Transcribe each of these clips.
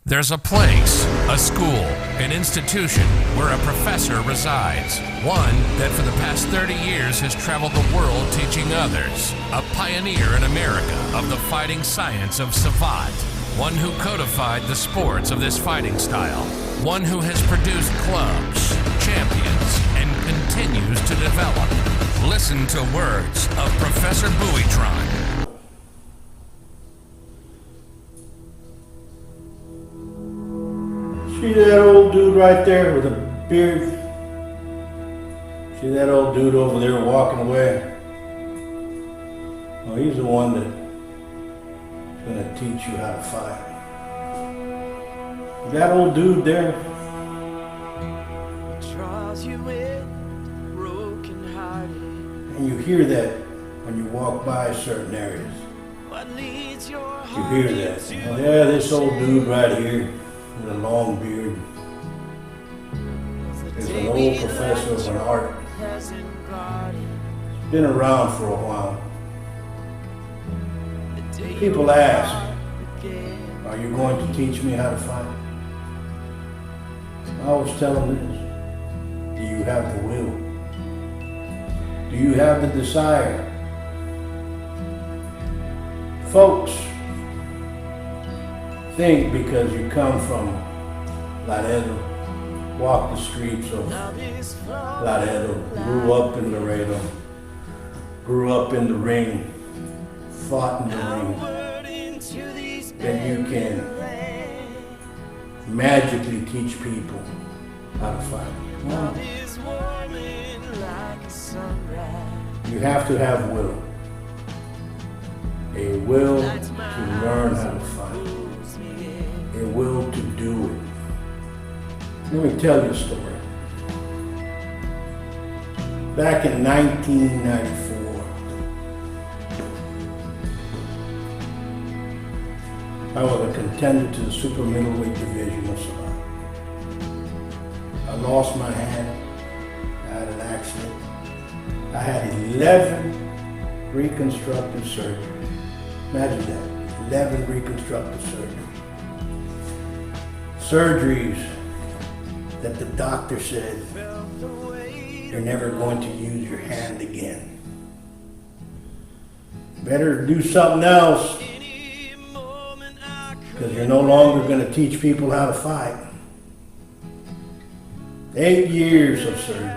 There's a place, a school, an institution where a professor resides. One that for the past 30 years has traveled the world teaching others. A pioneer in America of the fighting science of savate. One who codified the sports of this fighting style. One who has produced clubs, champions, and continues to develop. Listen to words of Professeur Buitron. See that old dude right there with a beard? See that old dude over there walking away? Well, he's the one that's going to teach you how to fight. That old dude there? And you hear that when you walk by certain areas. You hear that. Oh, yeah, this old dude right here with a long beard is an old professor of an art. Been around for a while. People ask, are you going to teach me how to fight? I always tell them this. Do you have the will? Do you have the desire? Folks think because you come from Laredo, walk the streets of Laredo, grew up in Laredo, grew up in the ring, fought in the ring, that you can magically teach people how to fight. No. You have to have will. A will to learn how to fight. A will to do it. Let me tell you a story. Back in 1994, I was a contender to the super middleweight division of savate. I lost my hand. I had an accident. I had 11 reconstructive surgeries. Imagine that, 11 reconstructive surgeries. Surgeries that the doctor said, you're never going to use your hand again. Better do something else, because you're no longer going to teach people how to fight. 8 years of surgery,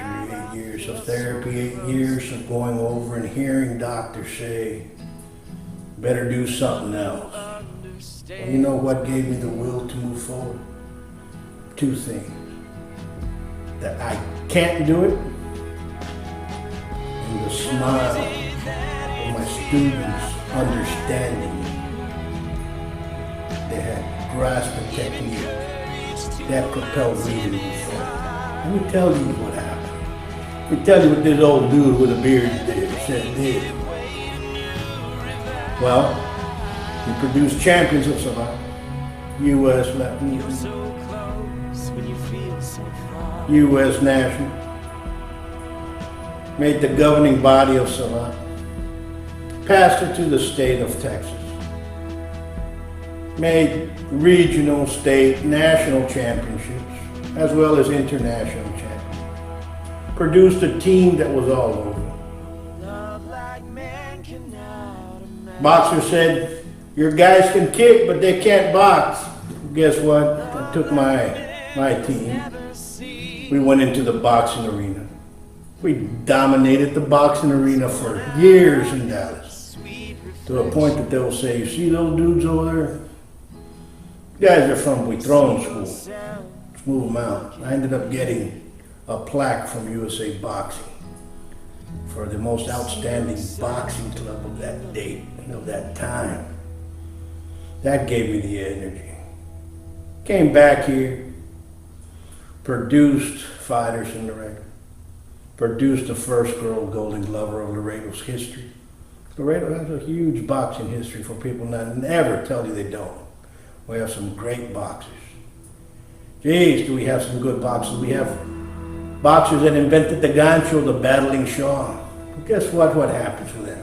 8 years of therapy, 8 years of going over and hearing doctors say, better do something else. Well, you know what gave me the will to move forward? 2 things. That I can't do it, and the smile of my students understanding they had grasped the technique that propelled me to move forward. Let me tell you what happened. Let me tell you what this old dude with a beard did. Well, he produced champions of savate, U.S. Latin, U.S. national, made the governing body of savate, passed it to the state of Texas, made regional, state, national championships, as well as international champions, produced a team that was all over. Boxer said, your guys can kick, but they can't box. Guess what? I took my team. We went into the boxing arena. We dominated the boxing arena for years in Dallas. To a point that they'll say, you see those dudes over there? Guys are from Buitron school. Let's move them out. I ended up getting a plaque from USA Boxing for the most outstanding boxing club of that date, of that time. That gave me the energy. Came back here, produced fighters in Laredo, produced the first girl Golden Glover of Laredo's history. Laredo has a huge boxing history for people that never tell you they don't. We have some great boxers. Geez, do we have some good boxers? We have boxers that invented the gancho, the battling Shaw. But guess what? What happens to them?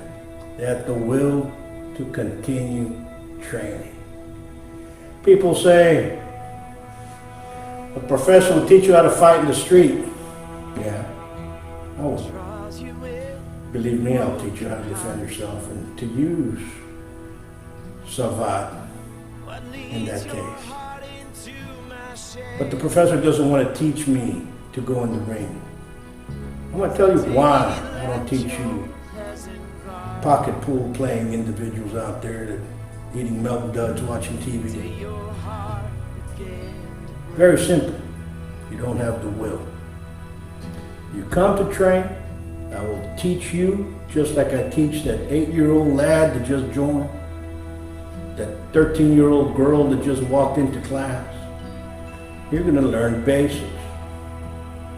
They have the will to continue training. People say, A professor will teach you how to fight in the street. Yeah, I will. Believe me, I'll teach you how to defend yourself and to use savate in that case. But the professor doesn't want to teach me to go in the ring. I'm going to tell you why I don't teach you pocket pool playing individuals out there that eating milk duds, watching TV. Very simple. You don't have the will. You come to train, I will teach you just like I teach that 8-year-old lad that just joined, that 13-year-old girl that just walked into class. You're going to learn basics.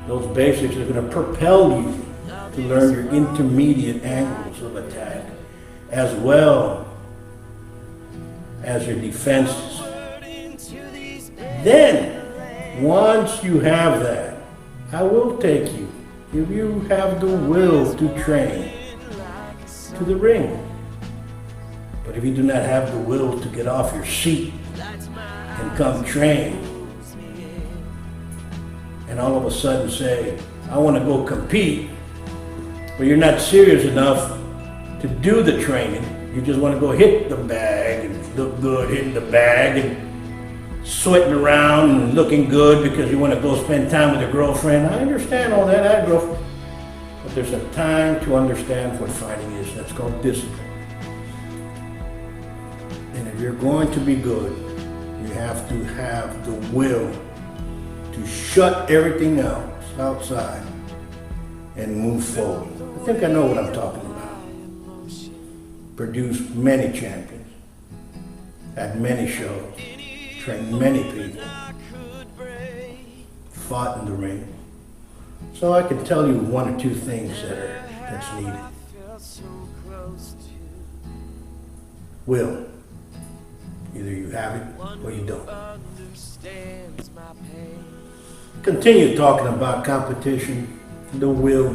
Those basics are going to propel you to learn your intermediate angles of attack, as well as your defenses. Then, once you have that, I will take you, if you have the will to train, to the ring. But if you do not have the will to get off your seat and come train, and all of a sudden say, I want to go compete, but you're not serious enough to do the training. You just want to go hit the bag and look good hitting the bag and sweating around and looking good because you want to go spend time with your girlfriend. I understand all that, I have a girlfriend. But there's a time to understand what fighting is. That's called discipline. And if you're going to be good, you have to have the will to shut everything else outside and move forward. I think I know what I'm talking about. Produced many champions, had many shows, trained many people, fought in the ring. So I can tell you one or two things that's needed. Will. Either you have it or you don't. Continue talking about competition, the will,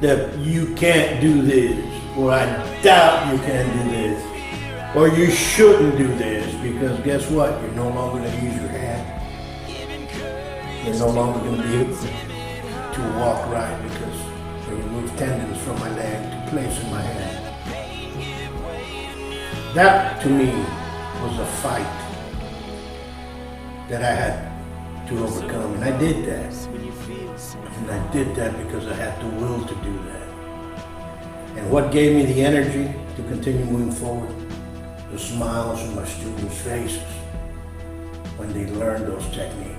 that you can't do this, or I doubt you can do this, or you shouldn't do this, because guess what? You're no longer going to use your hand. You're no longer going to be able to walk right because they removed tendons from my leg to place in my hand. That, to me, was a fight that I had to overcome, and I did that. And I did that because I had the will to do that. And what gave me the energy to continue moving forward? The smiles on my students' faces when they learned those techniques.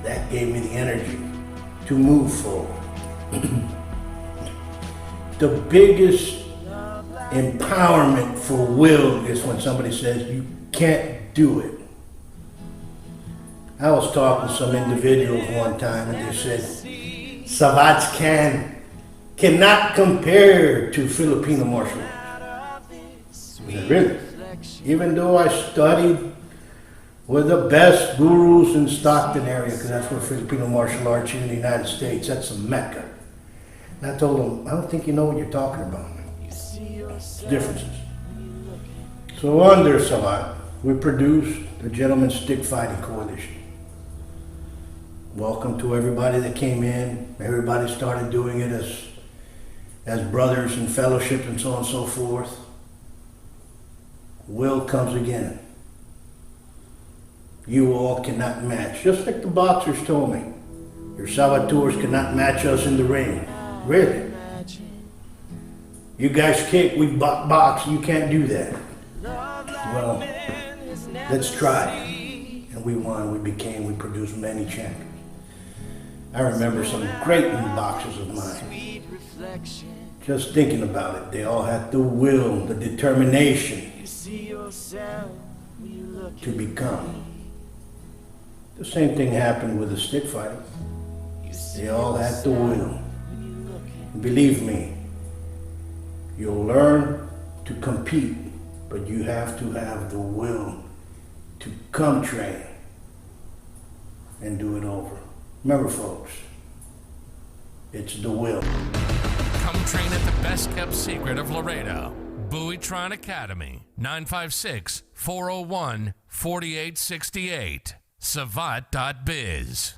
That gave me the energy to move forward. The biggest empowerment for will is when somebody says, you can't do it. I was talking to some individuals one time and they said, Savates cannot compare to Filipino martial arts. I said, really? Even though I studied with the best gurus in Stockton area, because that's where Filipino martial arts in the United States, that's a mecca. And I told them, I don't think you know what you're talking about. Differences. So under Savate, we produced the Gentlemen's Stick Fighting Coalition. Welcome to everybody that came in. Everybody started doing it as brothers in fellowship and so on and so forth. Will comes again. You all cannot match. Just like the boxers told me. Your saboteurs cannot match us in the ring. Really? You guys kick, we box, you can't do that. Well, let's try. And we won, we produced many champions. I remember some great boxers of mine. Just thinking about it, they all had the will, the determination to become. The same thing happened with the stick fighting. They all had the will. Believe me, you'll learn to compete, but you have to have the will to come train and do it over. Remember, folks, it's the will. Come train at the best kept secret of Laredo. Buitron Academy, 956-401-4868. savate.biz.